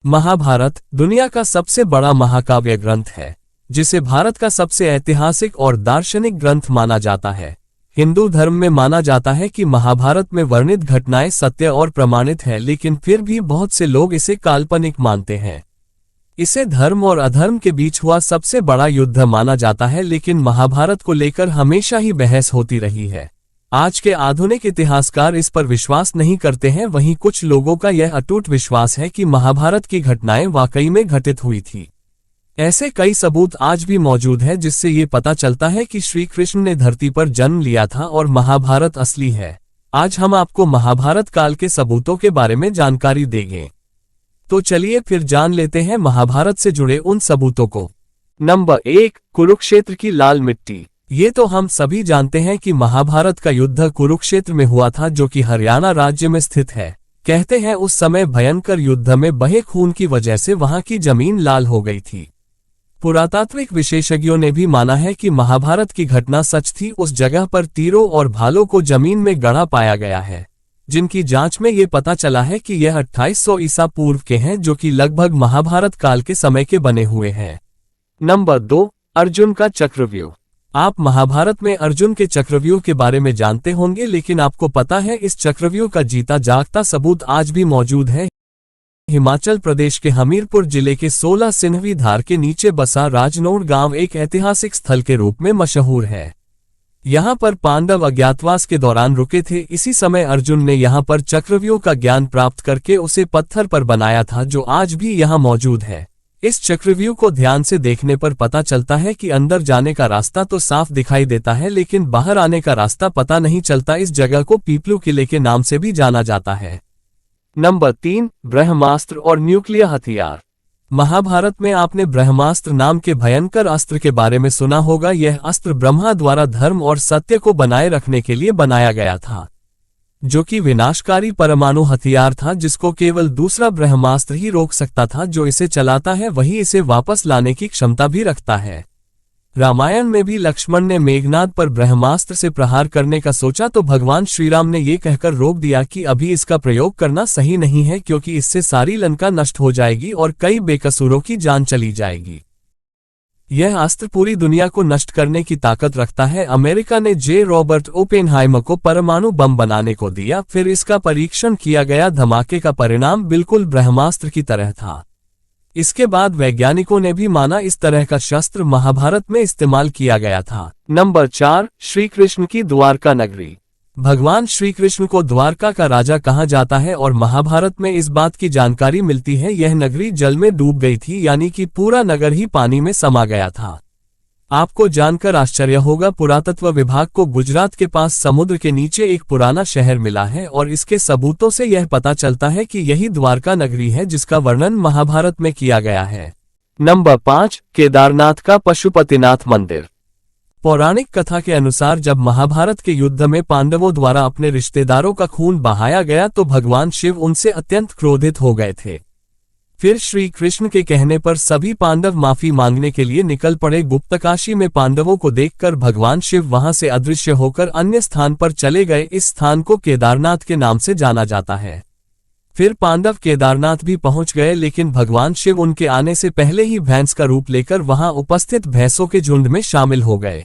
महाभारत दुनिया का सबसे बड़ा महाकाव्य ग्रंथ है, जिसे भारत का सबसे ऐतिहासिक और दार्शनिक ग्रंथ माना जाता है। हिंदू धर्म में माना जाता है कि महाभारत में वर्णित घटनाएं सत्य और प्रमाणित है, लेकिन फिर भी बहुत से लोग इसे काल्पनिक मानते हैं। इसे धर्म और अधर्म के बीच हुआ सबसे बड़ा युद्ध माना जाता है, लेकिन महाभारत को लेकर हमेशा ही बहस होती रही है। आज के आधुनिक इतिहासकार इस पर विश्वास नहीं करते हैं, वहीं कुछ लोगों का यह अटूट विश्वास है कि महाभारत की घटनाएं वाकई में घटित हुई थी। ऐसे कई सबूत आज भी मौजूद हैं, जिससे ये पता चलता है कि श्री कृष्ण ने धरती पर जन्म लिया था और महाभारत असली है। आज हम आपको महाभारत काल के सबूतों के बारे में जानकारी देंगे। तो चलिए फिर जान लेते हैं महाभारत से जुड़े उन सबूतों को। नंबर 1, कुरुक्षेत्र की लाल मिट्टी। ये तो हम सभी जानते हैं कि महाभारत का युद्ध कुरुक्षेत्र में हुआ था, जो कि हरियाणा राज्य में स्थित है। कहते हैं उस समय भयंकर युद्ध में बहे खून की वजह से वहां की जमीन लाल हो गई थी। पुरातात्विक विशेषज्ञों ने भी माना है कि महाभारत की घटना सच थी। उस जगह पर तीरों और भालों को जमीन में गड़ा पाया गया है, जिनकी जांच में ये पता चला है कि यह 2800 ईसा पूर्व के हैं, जो कि लगभग महाभारत काल के समय के बने हुए हैं। नंबर 2, अर्जुन का चक्रव्यूह। आप महाभारत में अर्जुन के चक्रव्यूह के बारे में जानते होंगे, लेकिन आपको पता है इस चक्रव्यूह का जीता जागता सबूत आज भी मौजूद है। हिमाचल प्रदेश के हमीरपुर जिले के 16 सिन्हवी धार के नीचे बसा राजनौड़ गांव एक ऐतिहासिक स्थल के रूप में मशहूर है। यहाँ पर पांडव अज्ञातवास के दौरान रुके थे। इसी समय अर्जुन ने यहाँ पर चक्रव्यूह का ज्ञान प्राप्त करके उसे पत्थर पर बनाया था, जो आज भी यहाँ मौजूद है। इस चक्रव्यूह को ध्यान से देखने पर पता चलता है कि अंदर जाने का रास्ता तो साफ दिखाई देता है, लेकिन बाहर आने का रास्ता पता नहीं चलता। इस जगह को पीपलू किले के नाम से भी जाना जाता है। नंबर 3, ब्रह्मास्त्र और न्यूक्लियर हथियार। महाभारत में आपने ब्रह्मास्त्र नाम के भयंकर अस्त्र के बारे में सुना होगा। यह अस्त्र ब्रह्मा द्वारा धर्म और सत्य को बनाए रखने के लिए बनाया गया था, जो कि विनाशकारी परमाणु हथियार था, जिसको केवल दूसरा ब्रह्मास्त्र ही रोक सकता था। जो इसे चलाता है वही इसे वापस लाने की क्षमता भी रखता है। रामायण में भी लक्ष्मण ने मेघनाद पर ब्रह्मास्त्र से प्रहार करने का सोचा, तो भगवान श्रीराम ने ये कहकर रोक दिया कि अभी इसका प्रयोग करना सही नहीं है, क्योंकि इससे सारी लंका नष्ट हो जाएगी और कई बेकसूरों की जान चली जाएगी। यह अस्त्र पूरी दुनिया को नष्ट करने की ताकत रखता है। अमेरिका ने जे रॉबर्ट ओपेनहाइमर को परमाणु बम बनाने को दिया, फिर इसका परीक्षण किया गया। धमाके का परिणाम बिल्कुल ब्रह्मास्त्र की तरह था। इसके बाद वैज्ञानिकों ने भी माना इस तरह का शस्त्र महाभारत में इस्तेमाल किया गया था। नंबर 4, श्री कृष्ण की द्वारका नगरी। भगवान श्री कृष्ण को द्वारका का राजा कहा जाता है और महाभारत में इस बात की जानकारी मिलती है यह नगरी जल में डूब गई थी, यानी कि पूरा नगर ही पानी में समा गया था। आपको जानकर आश्चर्य होगा, पुरातत्व विभाग को गुजरात के पास समुद्र के नीचे एक पुराना शहर मिला है और इसके सबूतों से यह पता चलता है कि यही द्वारका नगरी है, जिसका वर्णन महाभारत में किया गया है। नंबर 5, केदारनाथ का पशुपतिनाथ मंदिर। पौराणिक कथा के अनुसार जब महाभारत के युद्ध में पांडवों द्वारा अपने रिश्तेदारों का खून बहाया गया, तो भगवान शिव उनसे अत्यंत क्रोधित हो गए थे। फिर श्री कृष्ण के कहने पर सभी पांडव माफी मांगने के लिए निकल पड़े। गुप्तकाशी में पांडवों को देखकर भगवान शिव वहां से अदृश्य होकर अन्य स्थान पर चले गए। इस स्थान को केदारनाथ के नाम से जाना जाता है। फिर पांडव केदारनाथ भी पहुंच गए, लेकिन भगवान शिव उनके आने से पहले ही भैंस का रूप लेकर वहां उपस्थित भैंसों के झुंड में शामिल हो गए।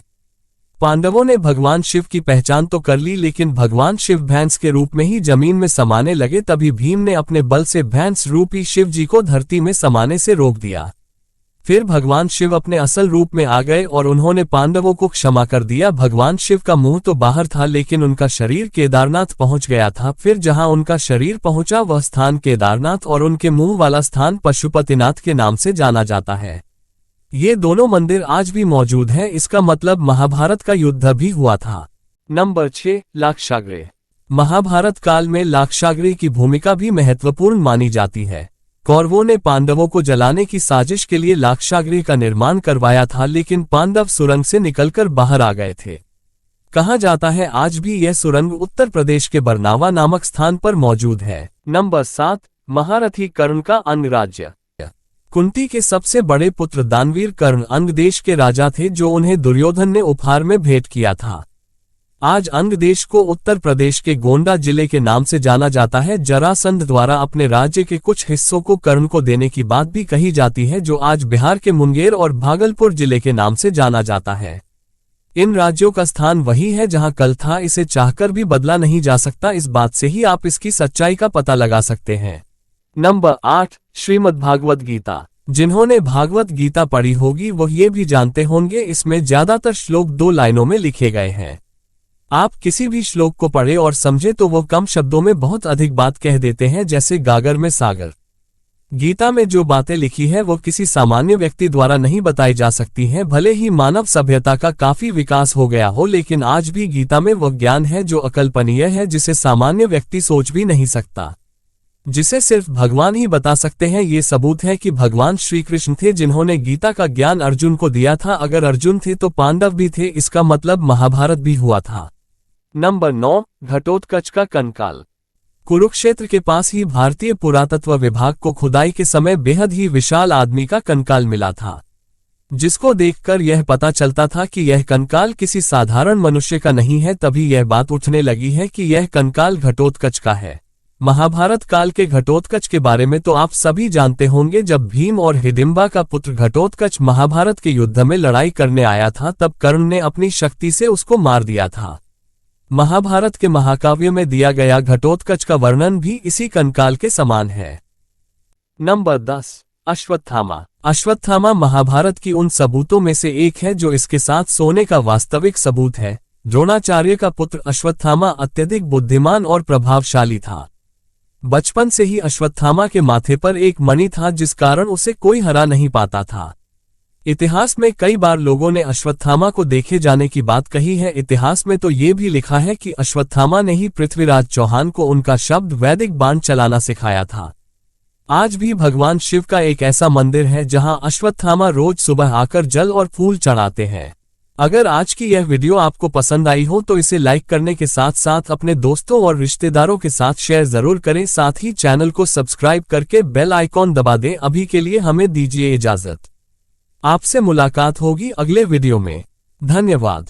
पांडवों ने भगवान शिव की पहचान तो कर ली, लेकिन भगवान शिव भैंस के रूप में ही जमीन में समाने लगे। तभी भीम ने अपने बल से भैंस रूपी शिव जी को धरती में समाने से रोक दिया। फिर भगवान शिव अपने असल रूप में आ गए और उन्होंने पांडवों को क्षमा कर दिया। भगवान शिव का मुंह तो बाहर था, लेकिन उनका शरीर केदारनाथ पहुंच गया था। फिर जहां उनका शरीर पहुंचा वह स्थान केदारनाथ और उनके मुंह वाला स्थान पशुपतिनाथ के नाम से जाना जाता है। ये दोनों मंदिर आज भी मौजूद हैं। इसका मतलब महाभारत का युद्ध भी हुआ था। नंबर 6, लाक्षागृह। महाभारत काल में लाक्षागृह की भूमिका भी महत्वपूर्ण मानी जाती है। कौरवों ने पांडवों को जलाने की साजिश के लिए लाक्षागृह का निर्माण करवाया था, लेकिन पांडव सुरंग से निकलकर बाहर आ गए थे। कहा जाता है आज भी यह सुरंग उत्तर प्रदेश के बरनावा नामक स्थान पर मौजूद है। नंबर 7, महारथी कर्ण का अंगराज्य। कुंती के सबसे बड़े पुत्र दानवीर कर्ण अंग देश के राजा थे, जो उन्हें दुर्योधन ने उपहार में भेंट किया था। आज अंग देश को उत्तर प्रदेश के गोंडा जिले के नाम से जाना जाता है। जरासंध द्वारा अपने राज्य के कुछ हिस्सों को कर्ण को देने की बात भी कही जाती है, जो आज बिहार के मुंगेर और भागलपुर जिले के नाम से जाना जाता है। इन राज्यों का स्थान वही है जहां कल था, इसे चाहकर भी बदला नहीं जा सकता। इस बात से ही आप इसकी सच्चाई का पता लगा सकते हैं। नंबर 8, श्रीमद् भागवत गीता। जिन्होंने भागवत गीता पढ़ी होगी वो ये भी जानते होंगे, इसमें ज्यादातर श्लोक 2 लाइनों में लिखे गए हैं। आप किसी भी श्लोक को पढ़े और समझे तो वो कम शब्दों में बहुत अधिक बात कह देते हैं, जैसे गागर में सागर। गीता में जो बातें लिखी है वो किसी सामान्य व्यक्ति द्वारा नहीं बताई जा सकती हैं। भले ही मानव सभ्यता का काफी विकास हो गया हो, लेकिन आज भी गीता में वो ज्ञान है जो अकल्पनीय है, जिसे सामान्य व्यक्ति सोच भी नहीं सकता, जिसे सिर्फ भगवान ही बता सकते हैं। ये सबूत है कि भगवान श्री कृष्ण थे जिन्होंने गीता का ज्ञान अर्जुन को दिया था। अगर अर्जुन थे तो पांडव भी थे, इसका मतलब महाभारत भी हुआ था। नंबर 9, घटोत्कच का कंकाल। कुरुक्षेत्र के पास ही भारतीय पुरातत्व विभाग को खुदाई के समय बेहद ही विशाल आदमी का कंकाल मिला था, जिसको देखकर यह पता चलता था कि यह कंकाल किसी साधारण मनुष्य का नहीं है। तभी यह बात उठने लगी है कि यह कंकाल घटोत्कच का है। महाभारत काल के घटोत्कच के बारे में तो आप सभी जानते होंगे। जब भीम और हिडिंबा का पुत्र घटोत्कच महाभारत के युद्ध में लड़ाई करने आया था, तब कर्ण ने अपनी शक्ति से उसको मार दिया था। महाभारत के महाकाव्य में दिया गया घटोत्कच का वर्णन भी इसी कंकाल के समान है। नंबर 10, अश्वत्थामा। अश्वत्थामा महाभारत की उन सबूतों में से एक है जो इसके साथ सोने का वास्तविक सबूत है। द्रोणाचार्य का पुत्र अश्वत्थामा अत्यधिक बुद्धिमान और प्रभावशाली था। बचपन से ही अश्वत्थामा के माथे पर एक मणि था, जिस कारण उसे कोई हरा नहीं पाता था। इतिहास में कई बार लोगों ने अश्वत्थामा को देखे जाने की बात कही है। इतिहास में तो ये भी लिखा है कि अश्वत्थामा ने ही पृथ्वीराज चौहान को उनका शब्द वैदिक बाण चलाना सिखाया था। आज भी भगवान शिव का एक ऐसा मंदिर है जहां अश्वत्थामा रोज सुबह आकर जल और फूल चढ़ाते हैं। अगर आज की यह वीडियो आपको पसंद आई हो तो इसे लाइक करने के साथ साथ अपने दोस्तों और रिश्तेदारों के साथ शेयर जरूर करें। साथ ही चैनल को सब्सक्राइब करके बेल आइकॉन दबा दें। अभी के लिए हमें दीजिए इजाजत। आपसे मुलाकात होगी अगले वीडियो में। धन्यवाद।